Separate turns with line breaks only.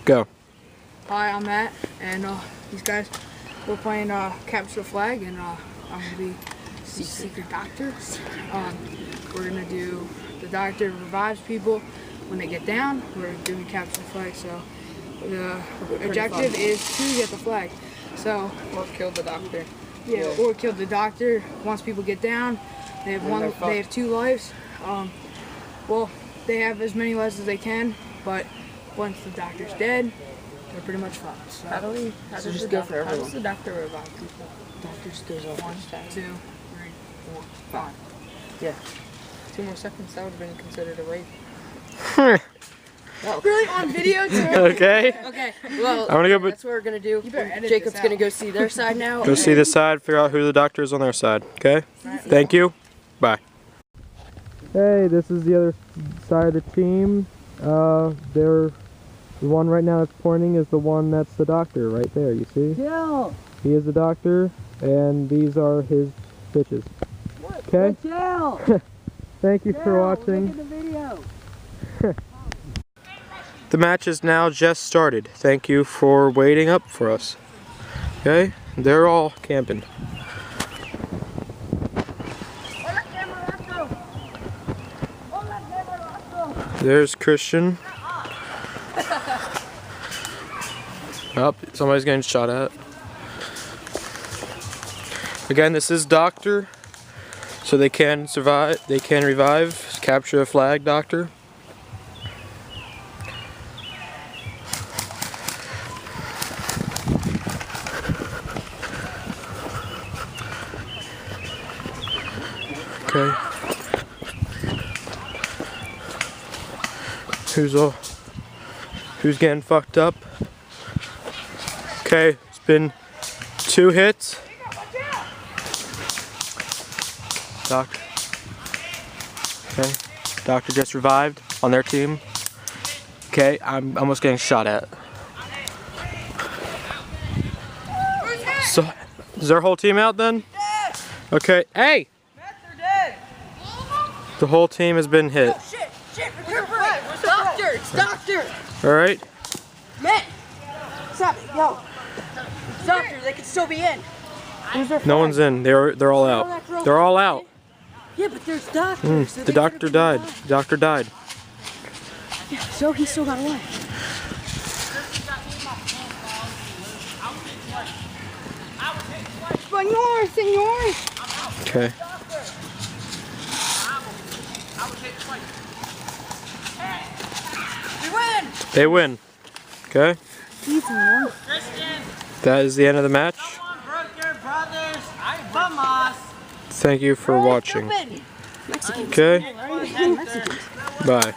Go.
Hi, I'm Matt, and these guys, we're playing Capture the Flag, and I'm going to be the secret doctor. We're going to do, the doctor revives people when they get down. We're doing Capture the Flag, so the objective is to get the flag. So,
or kill the doctor.
Yeah, or kill the doctor. Once people get down, they have 2 lives. Well, they have as many lives as they can, but once the doctor's dead, they're pretty much fucked. So,
how does the doctor revive people?
Doctors goes up 1, 2, 3, 4, 5.
Yeah. 2 more seconds, that would have been considered a rape.
Really? On video too?
Okay.
Okay, well,
I'm gonna go,
that's what we're going to do. Jacob's going to go see their side now.
Go see this side, figure out who the doctor is on their side. Okay? Thank you. Bye. Hey, this is the other side of the team. The one right now that's pointing is the one that's the doctor right there, you see?
Chill!
He is the doctor, and these are his bitches. Okay?
Chill!
Thank you for watching.
Look at the video.
The match is now just started. Thank you for waiting up for us. Okay? They're all camping. There's Christian. Oh, somebody's getting shot at. Again, this is Doctor. So they can survive, they can revive, capture a flag, Doctor. Okay. Who's getting fucked up? Okay, it's been 2 hits. Doctor. Okay. Doctor just revived on their team. Okay, I'm almost getting shot at. So, is their whole team out then? Okay, hey! The whole team has been hit.
Oh, shit! Doctor! It's Doctor!
Alright.
Matt! Stop it, yo! Doctor, they could still be in.
No one's in. They're all out. They're all out.
Yeah, but there's doctors. So
the doctor died. The doctor died.
Yeah, so he still got away. Senor!
Okay.
We win!
They win. Okay. That is the end of the match. Thank you for watching. Okay. Bye.